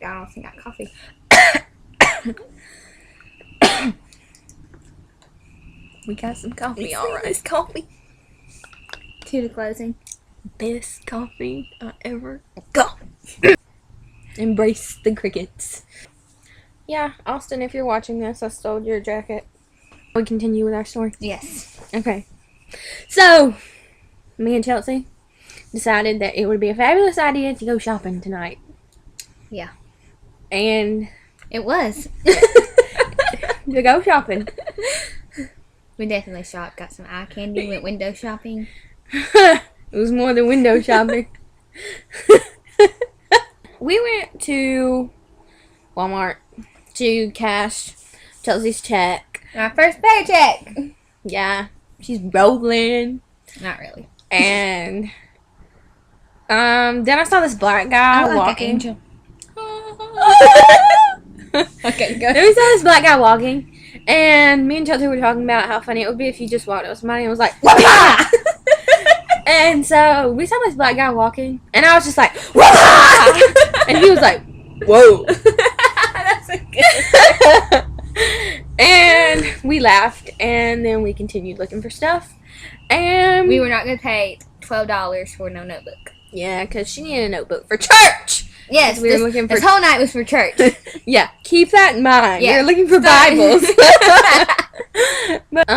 McDonald's and got coffee. We got some coffee, alright. Coffee. To the closing. Best coffee I ever got. Embrace the crickets. Yeah, Austin, if you're watching this, I stole your jacket. We continue with our story. Yes. Okay. So, me and Chelsea decided that it would be a fabulous idea to go shopping tonight. Yeah. And it was. to go shopping. We definitely shopped. Got some eye candy. Went window shopping. It was more than window shopping. We went to Walmart to cash Chelsea's check. My first paycheck. Yeah, she's rolling. Not really. And then I saw this black guy walking. Angel. Okay, go. Then we saw this black guy walking, and me and Chelsea were talking about how funny it would be if you just walked up to somebody and was like, "Wah!" And so we saw this black guy walking, and I was just like, "Wah!" And he was like, "Whoa." That's a good And we laughed, and then we continued looking for stuff, and we were not going to pay $12 for no notebook. Yeah, because she needed a notebook for church. Yes, we were looking for. This whole night was for church. Yeah, keep that in mind. Yeah. You're looking for Bibles. But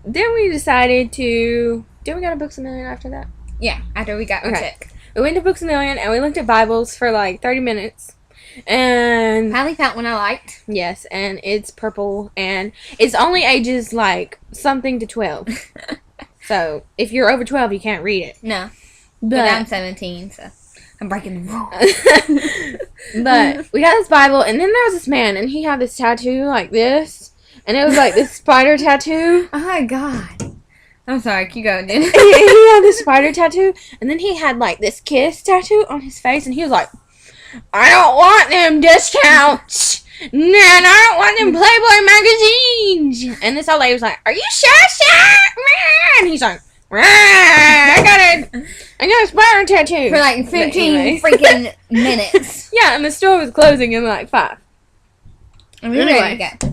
then we decided to. Then we got to Books a Million after that. Yeah, after we got our check. We went to Books a Million and we looked at Bibles for like 30 minutes. And finally found one I liked. Yes, and it's purple and it's only ages like something to 12. So if you're over 12, you can't read it. No, but I'm 17, so I'm breaking the rule. But we got this Bible, and then there was this man, and he had this tattoo like this, and it was like this spider tattoo. Oh my god. I'm sorry, keep going, dude. He had this spider tattoo, and then he had like this kiss tattoo on his face, and he was like, "I don't want them discounts, and I don't want them Playboy magazines." And this old lady was like, "Are you sure, sir?" And he's like, I got a spider tattoo for like 15 freaking minutes. Yeah, and the store was closing in like 5. And we were ready to go.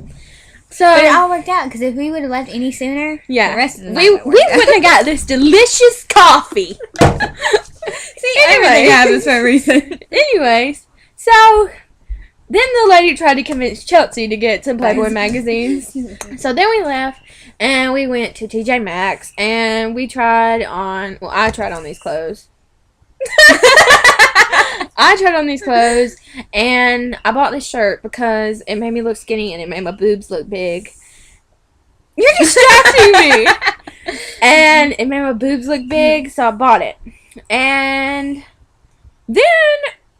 So, but it all worked out because if we would have left any sooner, yeah, the rest of the night we wouldn't have got this delicious coffee. See, everything happens for a reason. Anyways, so then the lady tried to convince Chelsea to get some Playboy magazines. So then we left and we went to TJ Maxx and we tried on. Well, I tried on these clothes. I tried on these clothes, and I bought this shirt because it made me look skinny and it made my boobs look big. You're distracting me! And it made my boobs look big, so I bought it. And then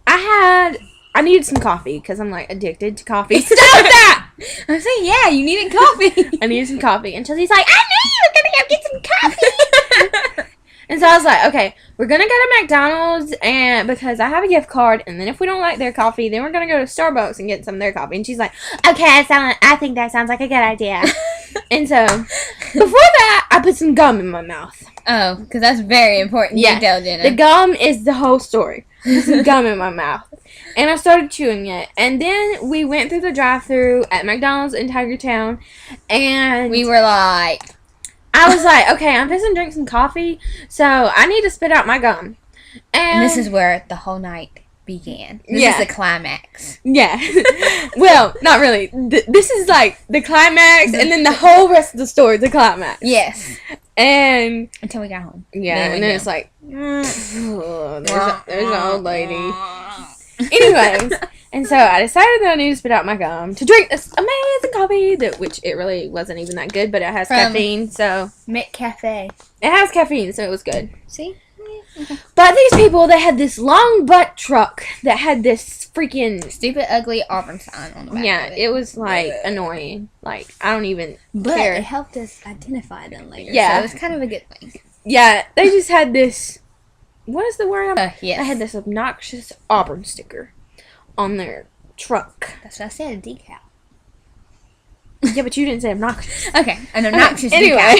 I needed some coffee because I'm like addicted to coffee. Stop that! I was saying, yeah, you needed coffee. I needed some coffee. And Chelsea's like, I knew you were going to go get some coffee. And so I was like, okay, we're going to go to McDonald's and because I have a gift card. And then if we don't like their coffee, then we're going to go to Starbucks and get some of their coffee. And she's like, okay, I think that sounds like a good idea. And so before that, I put some gum in my mouth. Oh, because that's very important. Yeah, the gum is the whole story. There's some gum in my mouth. And I started chewing it. And then we went through the drive-thru at McDonald's in Tiger Town. And we were like... I was like, okay, I'm just going to drink some coffee, so I need to spit out my gum. And this is where the whole night began. This is the climax. Yeah. Well, not really. This is like the climax, and then the whole rest of the story is the climax. Yes. And... until we got home. Yeah, and then it's like... there's an old lady. Anyways, and so I decided that I need to spit out my gum to drink this amazing coffee, which it really wasn't even that good, but it has caffeine, so... McCafe. It has caffeine, so it was good. See? Okay. But these people, they had this long butt truck that had this freaking... stupid, ugly Auburn sign on the back of it. It was, like, annoying. Like, I don't even but care. It helped us identify them later, yeah. So it was kind of a good thing. Yeah, they just had this... what is the word? Yes. I had this obnoxious Auburn sticker on their truck. That's what I said, a decal. Yeah, but you didn't say obnoxious. Okay, an obnoxious anyway.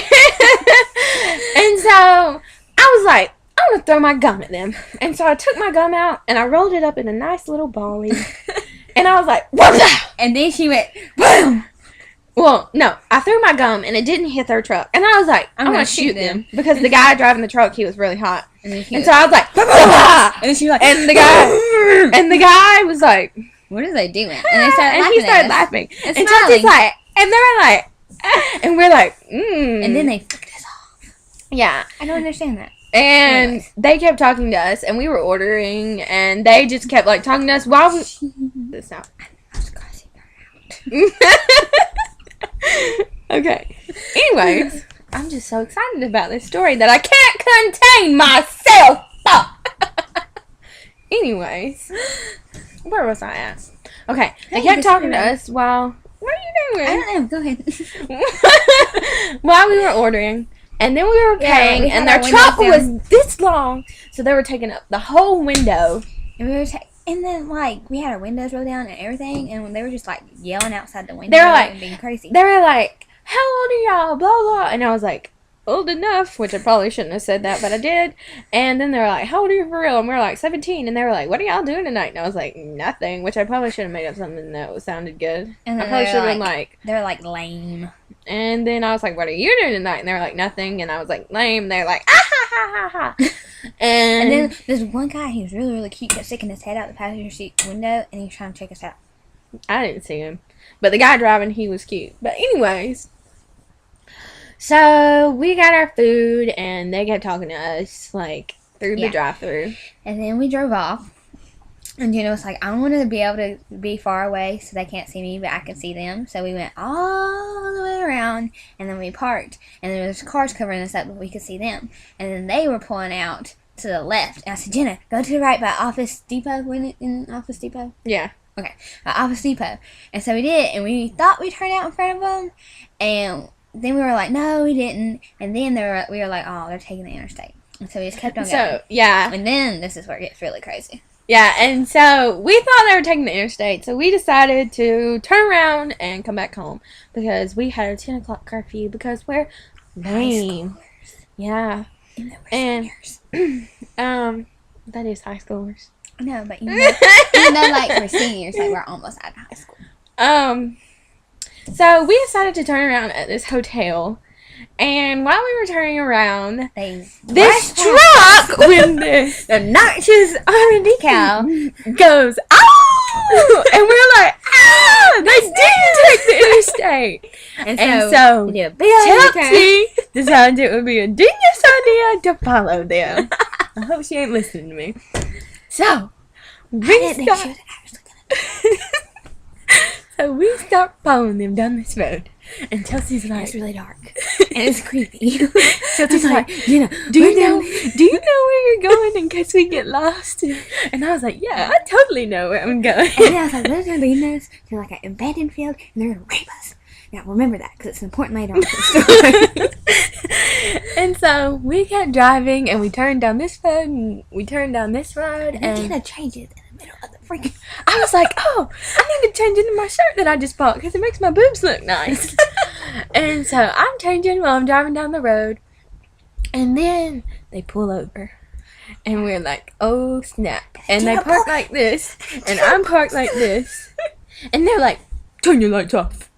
And so, I was like, I'm going to throw my gum at them. And so I took my gum out, and I rolled it up in a nice little bally. And And I was like, what's that? And then she went, boom. Well, no, I threw my gum and it didn't hit their truck. And I was like, I'm going to shoot them. Because the guy driving the truck, he was really hot. And so I was like, and she was like, and the guy was like, what are they doing? And he started laughing. And Chelsea's like, and they were like, and we're like, And then they flicked us off. Yeah. I don't understand that. And they kept talking to us, and we were ordering, and they just kept like talking to us while we. This out. Okay. Anyways, I'm just so excited about this story that I can't contain myself. Anyways, where was I at? Okay, they kept talking to us while. What are you doing? I don't know. Go ahead. While we were ordering, and then we were paying, and their truck was this long, so they were taking up the whole window. And we were and then, like, we had our windows rolled down and everything, and they were just, like, yelling outside the window. They were like, and being crazy. They were like, how old are y'all? Blah, blah. And I was like, old enough, which I probably shouldn't have said that, but I did. And then they were like, how old are you for real? And we were like, 17. And they were like, what are y'all doing tonight? And I was like, nothing, which I probably should have made up something that sounded good. And I probably should have been like, they were like, lame. And then I was like, what are you doing tonight? And they were like, nothing. And I was like, lame. And they were like, ah, ha, ha, ha, ha. And then there's one guy, he was really, really cute, kept sticking his head out the passenger seat window, and he was trying to check us out. I didn't see him. But the guy driving, he was cute. But anyways, so we got our food, and they kept talking to us, like, through the drive-thru. And then we drove off. And Gina was like, I want to be able to be far away so they can't see me, but I can see them. So we went all the way around, and then we parked. And there was cars covering us up, but we could see them. And then they were pulling out to the left. And I said, Jenna, go to the right by Office Depot. Wasn't it in Office Depot? Yeah. Okay, by Office Depot. And so we did, and we thought we turned out in front of them. And then we were like, no, we didn't. And then we were like, oh, they're taking the interstate. And so we just kept on going. So, yeah. And then this is where it gets really crazy. Yeah, and so we thought they were taking the interstate, so we decided to turn around and come back home because we had a 10 o'clock curfew because we're lame. Yeah. And that is high schoolers. No, but you know, like we're seniors, like we're almost out of high school. So we decided to turn around at this hotel. And while we were turning around, this truck with this obnoxious orange decal goes, oh! And we're like, ah! They did take the interstate. And so Chelsea decided it would be a genius idea to follow them. I hope she ain't listening to me. So, we start following them down this road. And Chelsea's like, it's really dark. And it's creepy. Chelsea's like, do you know where you're going in case we get lost? And I was like, yeah, I totally know where I'm going. And then I was like, they're going to lead us to like an abandoned field, and they're going to rape us. Now, remember that, because it's important later on the story. And so, we kept driving, and we turned down this road, and we turned down this road, and then Tina changes in the middle of the freaking... I was like, oh, I need to change into my shirt that I just bought, because it makes my boobs look nice. And so, I'm changing while I'm driving down the road, and then they pull over. And we're like, oh, snap. And they park like this, and I'm parked like this, and they're like, turn your lights off.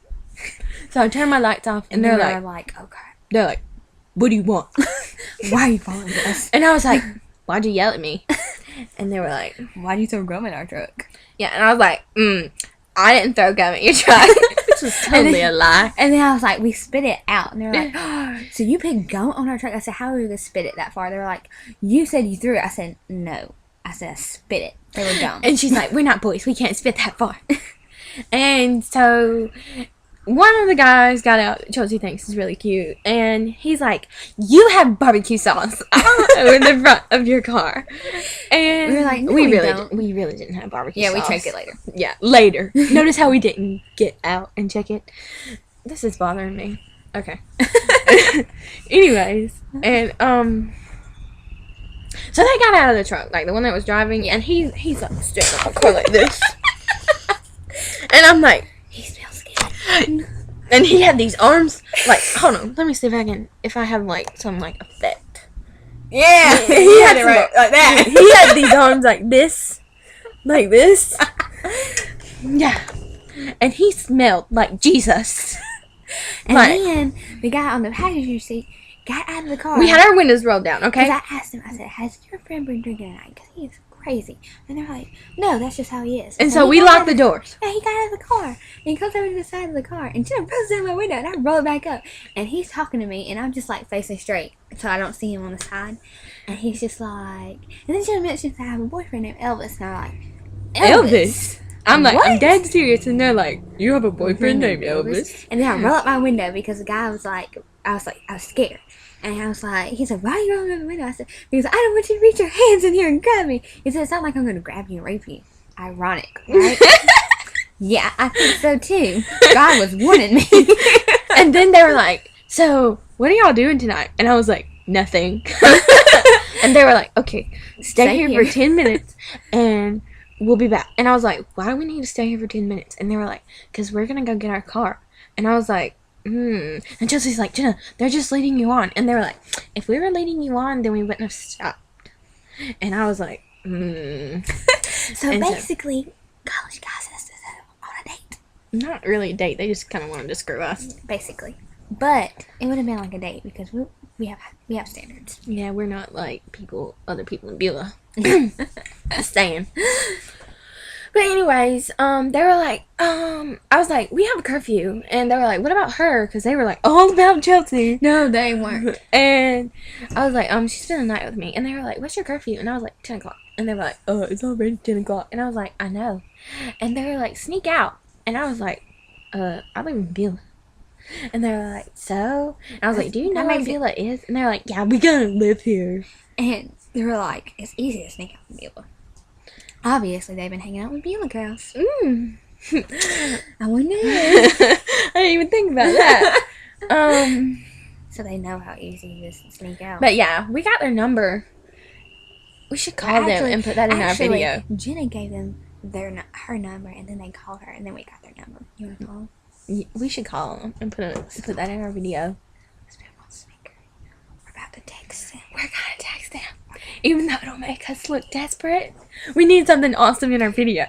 So I turned my lights off, and they're like, oh crap. They're like, what do you want? Why are you following us? And I was like, why'd you yell at me? And they were like, why do you throw gum in our truck? Yeah, and I was like, I didn't throw gum at your truck. Which was totally a lie. And then I was like, we spit it out. And they were like, oh, so you put gum on our truck? I said, how are we going to spit it that far? They were like, you said you threw it. I said, no. I said, I spit it. They were dumb. And she's like, we're not boys. We can't spit that far. And so... one of the guys got out that Chelsea thinks is really cute, and he's like, you have barbecue sauce in the front of your car. And we were like, no, we really didn't have barbecue sauce. Yeah, we checked it later. Yeah, later. Notice how we didn't get out and check it? This is bothering me. Okay. Anyways, and, so they got out of the truck, like the one that was driving, and he's like staring at my car like this. And I'm like, he smells good. And he had these arms, like, hold on, let me see if I have, like, some, like, effect. Yeah, he had it right, like that. He had these arms like this. Yeah. And he smelled like Jesus. And Like, then the guy on the passenger seat got out of the car. we had our windows rolled down, okay? Because I asked him, I said, has your friend been drinking tonight? Because he is crazy. And they're like, no, that's just how he is. And so we locked the doors. Yeah, he got out of the car. And he comes over to the side of the car. And Jenna rolls down my window. And I roll it back up. And he's talking to me. And I'm just like facing straight. So I don't see him on the side. And he's just like. And then Jenna mentions I have a boyfriend named Elvis. And I'm like, Elvis? I'm like, What? I'm dead serious. And they're like, you have a boyfriend named Elvis? And then I roll up my window because the guy was like, I was scared. And I was like, he said, why are you rolling up the window? I said, because I don't want you to reach your hands in here and grab me. He said, it's not like I'm going to grab you and rape you. Ironic, right? Yeah, I think so too. God was warning me. And then they were like, so what are y'all doing tonight? And I was like, nothing. And they were like, okay, stay here for 10 minutes and we'll be back. And I was like, why do we need to stay here for 10 minutes? And they were like, because we're going to go get our car. And I was like, And Chelsea's like, Jenna, they're just leading you on. And they were like, if we were leading you on, then we wouldn't have stopped. And I was like, So And basically, college guys asked us on a date. Not really a date. They just kind of wanted to screw us. Basically. But it would have been like a date because we have standards. Yeah, we're not like other people in Beulah. Just saying. But anyways, they were like, I was like, we have a curfew. And they were like, what about her? Because they were like, all about Chelsea. No, they weren't. And I was like, she spent the night with me. And they were like, what's your curfew? And I was like, 10 o'clock. And they were like, it's already 10 o'clock. And I was like, I know. And they were like, sneak out. And I was like, I live in Beulah. And they were like, so? And I was like, do you know where Beulah is? And they were like, yeah, we gotta live here. And they were like, it's easy to sneak out from Beulah. Obviously, they've been hanging out with Beulah girls. I wonder. I didn't even think about that. So they know how easy it is to sneak out. But yeah, we got their number. We should call them and put that in our video. Jenna gave them her number, and then they called her, and then we got their number. You want to call them? We should call them and put that in our video. Let's put them on speaker. We're about to text them. We're gonna text them. Even though it'll make us look desperate, we need something awesome in our video.